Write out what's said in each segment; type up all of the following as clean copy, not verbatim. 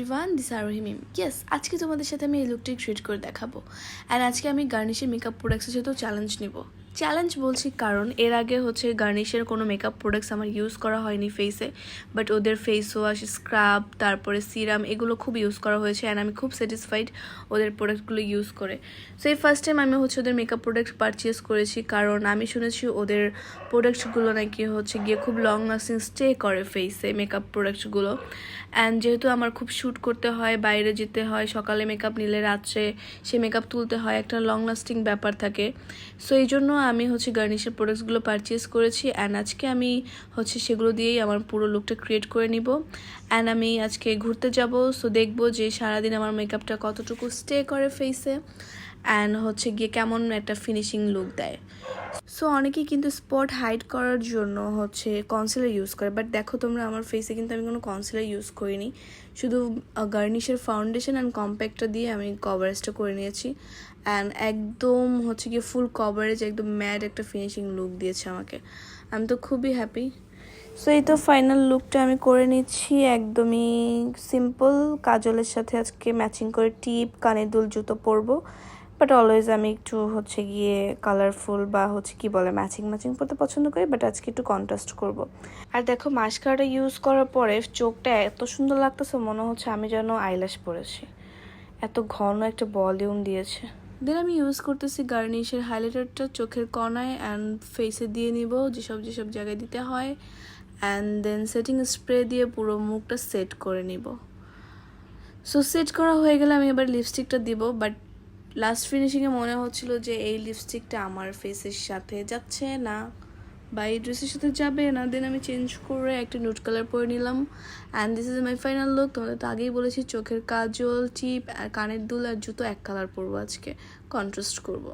everyone, this is Arohi Mim. Yes, আজকে তোমাদের সাথে আমি এই লুকটি ক্রিয়েট করে দেখাবো। অ্যান্ড আজকে আমি গার্নিশের মেকআপ প্রোডাক্টসের সাথে চ্যালেঞ্জ নিব। চ্যালেঞ্জ বলছি কারণ এর আগে গার্নিশের কোনো মেকআপ প্রোডাক্টস আমার ইউজ করা হয়নি ফেসে, বাট ওদের ফেস ওয়াশ, স্ক্রাব, তারপরে সিরাম এগুলো খুব ইউজ করা হয়েছে অ্যান্ড আমি খুব স্যাটিসফাইড ওদের প্রোডাক্টগুলো ইউজ করে। সো এই ফার্স্ট টাইম আমি ওদের মেকআপ প্রোডাক্ট পারচেস করেছি, কারণ আমি শুনেছি ওদের প্রোডাক্টসগুলো নাকি গিয়ে খুব লং লাস্টিং স্টে করে ফেসে মেকআপ প্রোডাক্টসগুলো। অ্যান্ড যেহেতু আমার খুব শ্যুট করতে হয়, বাইরে যেতে হয়, সকালে মেকআপ নিলে রাত্রে সে মেকআপ তুলতে হয়, একটা লং লাস্টিং ব্যাপার থাকে। সো এই জন্য আমি গার্নিশের প্রোডাক্টসগুলো পারচেস করেছি অ্যান্ড আজকে আমি সেগুলো দিয়েই আমার পুরো লুকটা ক্রিয়েট করে নিব। অ্যান্ড আমি আজকে ঘুরতে যাব, সো দেখবো যে সারাদিন আমার মেকআপটা কতটুকু স্টে করে ফেসে অ্যান্ড গিয়ে কেমন একটা ফিনিশিং লুক দেয়। সো অনেকেই কিন্তু স্পট হাইড করার জন্য কনসিলার ইউজ করে, বাট দেখো তোমরা আমার ফেসে কিন্তু আমি কোনো কনসিলার ইউজ করিনি, শুধু গার্নিশের ফাউন্ডেশন অ্যান্ড কম্প্যাক্টটা দিয়ে আমি কভারেজটা করে নিয়েছি। অ্যান্ড একদম গিয়ে ফুল কভারেজ, একদম ম্যাট একটা ফিনিশিং লুক দিয়েছে আমাকে। আমি তো খুবই হ্যাপি। সো এই তো ফাইনাল লুকটা আমি করে নিচ্ছি, একদমই সিম্পল কাজলের সাথে আজকে ম্যাচিং করে টিপ, কানের দুল, জুতো পরবো। বাট অলওয়েজ আমি একটু গিয়ে কালারফুল বা কি বলে ম্যাচিং পরতে পছন্দ করি, বাট আজকে একটু কন্ট্রাস্ট করব। আর দেখো মাস্কারাটা ইউজ করার পরে চোখটা এত সুন্দর লাগতেছে, মনে হচ্ছে আমি যেন আইল্যাশ পরেছি, এত ঘন একটা ভলিউম দিয়েছে। দেন আমি ইউজ করতেছি গার্নিশের হাইলাইটারটা চোখের কর্নায় অ্যান্ড ফেসে দিয়ে নিব, যেসব জায়গায় দিতে হয়। অ্যান্ড দেন সেটিং স্প্রে দিয়ে পুরো মুখটা সেট করে নিব। সো সেট করা হয়ে গেলে আমি এবার লিপস্টিকটা দিব, বাট লাস্ট ফিনিশিংয়ে মনে হচ্ছিল যে এই লিপস্টিকটা আমার ফেসের সাথে যাচ্ছে না বা এই ড্রেসের সাথে যাবে না। দেন আমি চেঞ্জ করে একটা নুড কালার পরে নিলাম and this is my final look. তোমাদের তো আগেই বলেছি চোখের কাজল, টিপ আর কানের দুল আর জুতো এক কালার পরবো আজকে, কন্ট্রাস্ট করব।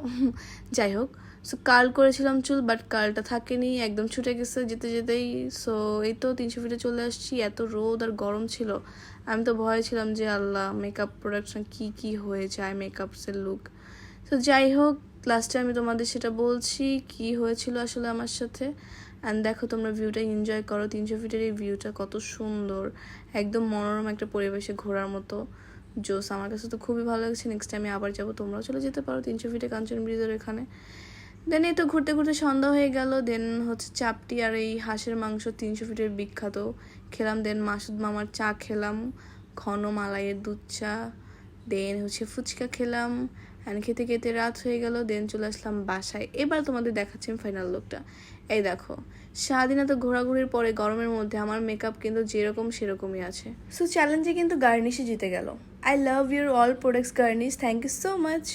যাই হোক, সো কার্ল করেছিলাম চুল, বাট কার্লটা থাকেনি, একদম ছুটে গেছে যেতেই। সো এই তো 300 ফিটে চলে আসছি। এত রোদ আর গরম ছিল, আমি তো ভয় ছিলাম যে আল্লাহ মেকআপ প্রোডাকশন কি হয়ে যায় মেকআপসের লুক। তো যাই হোক, লাস্টে আমি তোমাদের সেটা বলছি কি হয়েছিল আসলে আমার সাথে। অ্যান্ড দেখো তোমরা ভিউটা এনজয় করো, 300 ফিটের এই ভিউটা কত সুন্দর, একদম মনোরম একটা পরিবেশে ঘোরার মতো জোস। আমার কাছে তো খুবই ভালো লাগছে। নেক্সট টাইম আবার যাবো, তোমরাও চলে যেতে পারো 300 ফিটে কাঞ্চন ব্রিজের এখানে। দেন এই তো ঘুরতে ঘুরতে সন্ধ্যা হয়ে গেল। দেন চাপটি আর এই হাঁসের মাংস 300 ফিটের বিখ্যাত খেলাম। দেন মাসুদ মামার চা খেলাম, ঘন মালাইয়ের দুধ চা। দেন ফুচকা খেলাম অ্যান্ড খেতে খেতে রাত হয়ে গেল। দেন চলে আসলাম বাসায়। এবার তোমাদের দেখাচ্ছি ফাইনাল লুকটা। এই দেখো, সারাদিন এত ঘোরাঘুরির পরে গরমের মধ্যে আমার মেকআপ কিন্তু যেরকম সেরকমই আছে। সো চ্যালেঞ্জে কিন্তু গার্নিশে জিতে গেল। I love your all products Garnish, thank you so much.